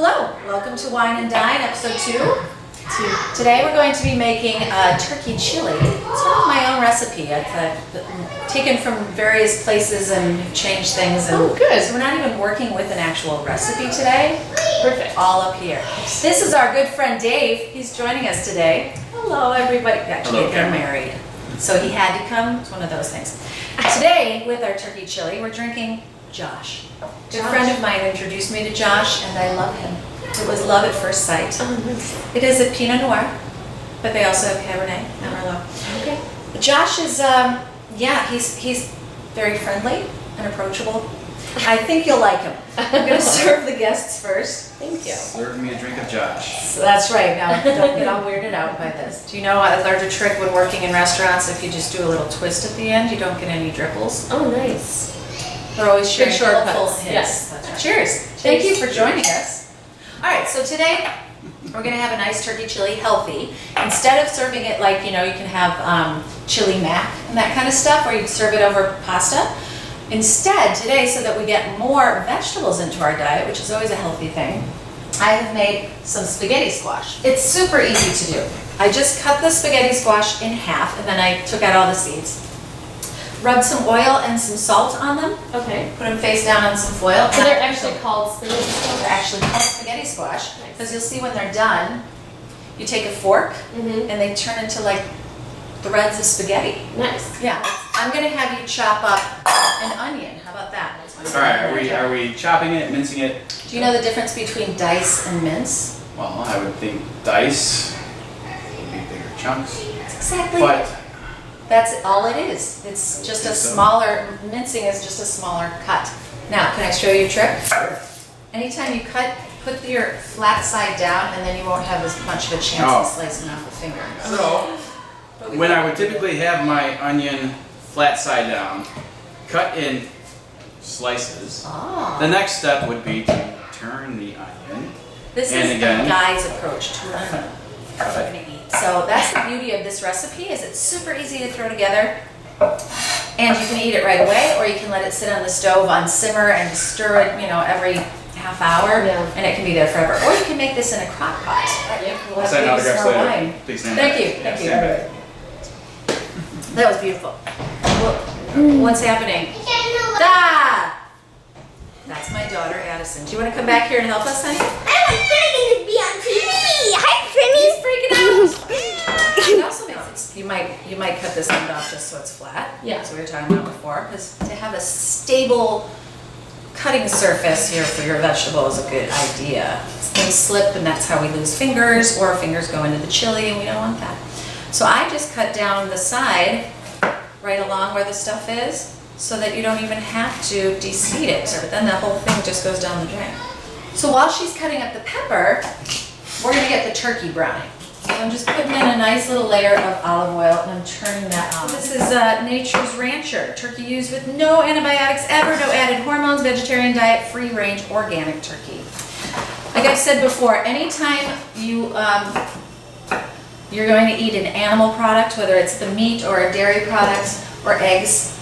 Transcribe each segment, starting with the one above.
Hello, welcome to Wine and Dine, episode 2. Today we're going to be making a turkey chili. It's sort of my own recipe. I've taken from various places and changed things. And oh, good. So we're not even working with an actual recipe today. Perfect. All up here. This is our good friend Dave. He's joining us today. Hello, everybody. Actually, they're married, so he had to come. It's one of those things. Today, with our turkey chili, we're drinking Josh. A good friend of mine introduced me to Josh, and I love him. It was love at first sight. Oh, nice. It is a Pinot Noir, but they also have Cabernet and Merlot. Okay. Josh is, he's very friendly and approachable. I think you'll like him. I'm going to serve the guests first. Thank you. Serve me a drink of Josh. So that's right. Now, don't get all weirded out by this. Do you know I learned a trick when working in restaurants? If you just do a little twist at the end, you don't get any dripples. Oh, nice. We're always sharing shortcuts. helpful hints. Yes. That's right. Cheers. Thank you for joining us. All right, so today we're going to have a nice turkey chili, healthy. Instead of serving it like, you can have chili mac and that kind of stuff, or you can serve it over pasta. Instead, today, so that we get more vegetables into our diet, which is always a healthy thing, I have made some spaghetti squash. It's super easy to do. I just cut the spaghetti squash in half, and then I took out all the seeds. Rubbed some oil and some salt on them. Okay. Put them face down on some foil. So they're actually called spaghetti They're squash? actually called spaghetti squash. Nice. Because you'll see when they're done, you take a fork Mm-hmm. and they turn into like threads of spaghetti. Nice. Yeah. I'm gonna have you chop up an onion. How about that? All right, are we chopping it, mincing it? Do you know the difference between dice and mince? Well, I would think dice would be bigger chunks, That's exactly but it. That's all it is. It's just a smaller, mincing is just a smaller cut. Now, can I show you a trick? Sure. Anytime you cut, put your flat side down, and then you won't have as much of a chance Oh. of slicing off the finger. So, when I would typically have my onion flat side down, cut in slices, Ah. the next step would be to turn the onion. This And is again. the guy's approach to onion. Got We're it. gonna eat. So that's the beauty of this recipe, is it's super easy to throw together. And you can eat it right away, or you can let it sit on the stove on simmer and stir it, every half hour, Yeah. and it can be there forever. Or you can make this in a crock pot. Yep. We'll have Sign to use autographs more later. wine. Please stand Thank back. you, Yeah, thank you. stand back. That was beautiful. What's happening? Da! That's my daughter, Addison. Do you want to come back here and help us, honey? I'm afraid to be on TV. Hi, Frenny. He's freaking out. It also makes it, you might cut this end off just so it's flat. Yeah. That's what we were talking about before. Because to have a stable cutting surface here for your vegetable is a good idea. Things slip, and that's how we lose fingers, or fingers go into the chili, and we don't want that. So I just cut down the side right along where the stuff is, so that you don't even have to de-seed it, but then the whole thing just goes down the drain. So while she's cutting up the pepper, we're gonna get the turkey browning. So I'm just putting in a nice little layer of olive oil, and I'm turning that on. This is Nature's Rancher, turkey used with no antibiotics ever, no added hormones, vegetarian diet, free range, organic turkey. Like I've said before, anytime you're going to eat an animal product, whether it's the meat or a dairy product or eggs,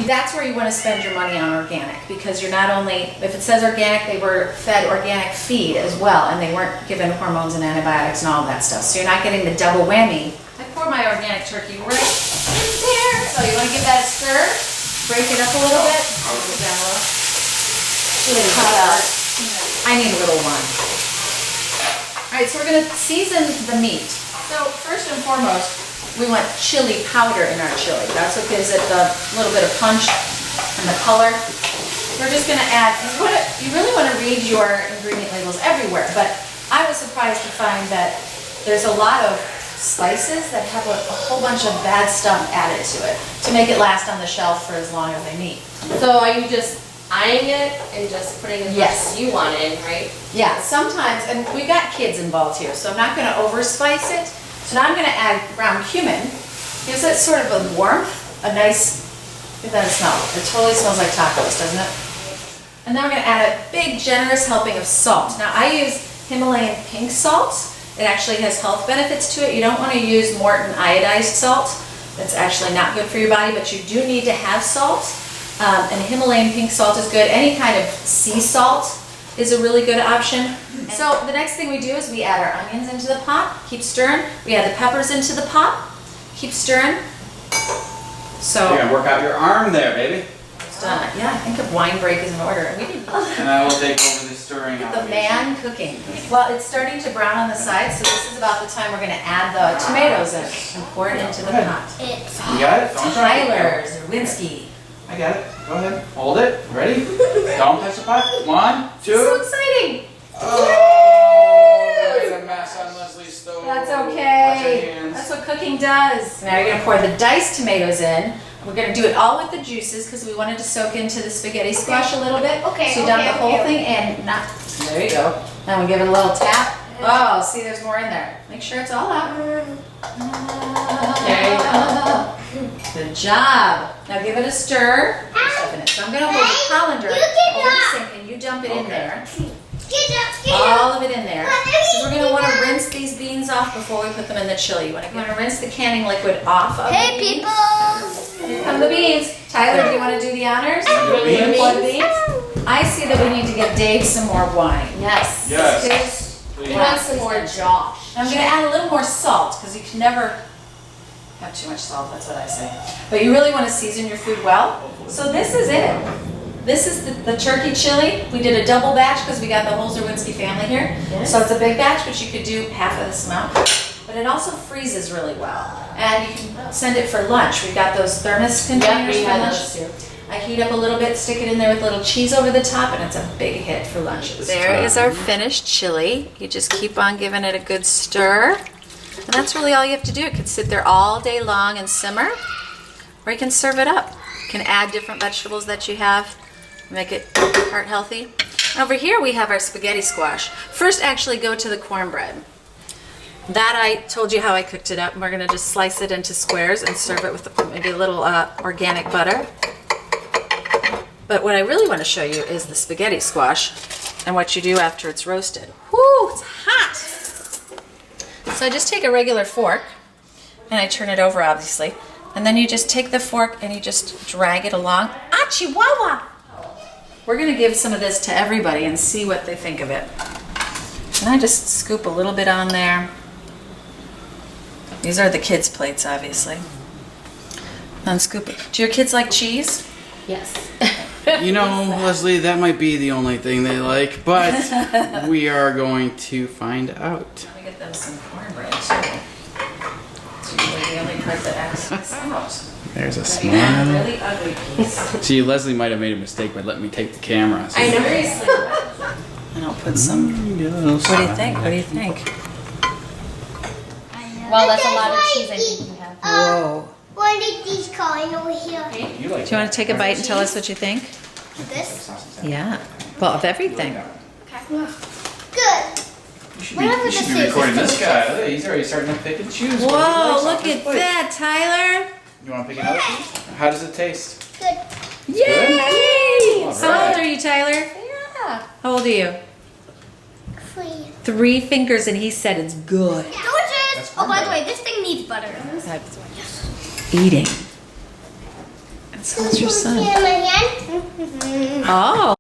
that's where you want to spend your money on organic, because you're not only, if it says organic, they were fed organic feed as well, and they weren't given hormones and antibiotics and all of that stuff. So you're not getting the double whammy. I pour my organic turkey right in there. So you want to give that a stir, break it up a little bit. Cut out. I need a little one. All right, so we're going to season the meat. So first and foremost, we want chili powder in our chili. That's what gives it the little bit of punch and the color. We're just going to add, you really want to read your ingredient labels everywhere, but I was surprised to find that there's a lot of spices that have a whole bunch of bad stuff added to it to make it last on the shelf for as long as they need. So are you just eyeing it and just putting as much Yes. as you want in, right? Yeah, sometimes, and we got kids involved here, so I'm not going to overspice it. So now I'm going to add ground cumin. Gives it sort of a warmth, a nice, give that a smell. It totally smells like tacos, doesn't it? And then we're going to add a big, generous helping of salt. Now I use Himalayan pink salt. It actually has health benefits to it. You don't want to use Morton iodized salt. That's actually not good for your body, but you do need to have salt. And Himalayan pink salt is good. Any kind of sea salt is a really good option. So the next thing we do is we add our onions into the pot, keep stirring. We add the peppers into the pot, keep stirring. So You're gonna work out your arm there, baby. it's done. Yeah, I think a wine break is in order. We didn't. And I will take over the stirring. The man cooking. Well, it's starting to brown on the sides, so this is about the time we're gonna add the tomatoes in and pour it into the pot. It's You got it? Don't try it. Tyler Zerwinski. I got it. Go ahead. Hold it. Ready? Don't touch the pot. 1, 2. So exciting. Oh, I made a mess on Leslie's stove. That's Watch your okay. hands. That's what cooking does. Now you're gonna pour the diced tomatoes in. We're gonna do it all with the juices because we wanted to soak into the spaghetti squash a little bit. Okay, So you dump okay, the whole okay, thing and not. There you go. Now we give it a little tap. Oh, see, there's more in there. Make sure it's all out. There you go. Good job. Now give it a stir. Put stuff in it. So I'm gonna hold the colander You over get the up. sink and you dump it in Okay. there. Get up, get All up. of it in there. So we're gonna wanna rinse these beans off before we put them in the chili. You wanna rinse the canning liquid off of Hey, the beans. people. Here come the beans. Tyler, do you wanna do the honors? Wanna do beans? Pour the beans? I see that we need to give Dave some more wine. Yes. Yes. We Please. want some more Josh. I'm gonna add a little more salt, because you can never have too much salt, that's what I say. But you really wanna season your food well. So this is it. This is the turkey chili. We did a double batch because we got the whole Zerwinski family here. Yes. So it's a big batch, but you could do half of this amount. But it also freezes really well. And you can send it for lunch. We got those thermos containers we for had lunch. those too. I heat up a little bit, stick it in there with a little cheese over the top, and it's a big hit for lunches. There is our finished chili. You just keep on giving it a good stir. And that's really all you have to do. It can sit there all day long and simmer, or you can serve it up. You can add different vegetables that you have, make it heart healthy. And over here we have our spaghetti squash. First, actually go to the cornbread. That I told you how I cooked it up, and we're gonna just slice it into squares and serve it with maybe a little organic butter. But what I really want to show you is the spaghetti squash and what you do after it's roasted. Whoo, it's hot! So I just take a regular fork and I turn it over, obviously. And then you just take the fork and you just drag it along. Ah, chihuahua! We're gonna give some of this to everybody and see what they think of it. And I just scoop a little bit on there. These are the kids' plates, obviously. And scoop it. Do your kids like cheese? Yes. You know, Leslie, that might be the only thing they like, but we are going to find out. Let me get them some cornbread too. It's usually the only part that acts this out. There's a Then you have a smile. really ugly piece. See, Leslie might have made a mistake by letting me take the camera. So I know. Seriously. And I'll put some. What do you think? What do you think? Well, that's a lot of cheese I think you have. Whoa. One of these calling over here. You like Do you want to take a bite and tell us what you think? This? Yeah. Well, of everything. Good. You should Whatever you should this be is, recording this this guy. Look, he's already starting to pick and choose. what he Whoa, likes look off his at plate. that, Tyler. You want to pick another piece? How does it taste? Good. Yay! All So how old right. are you, Tyler? Yeah. How old are you? 3. 3 fingers, and he said it's good. Delicious. Oh, by the way, this thing needs butter. Eating. And so is your son. See my hand? Oh.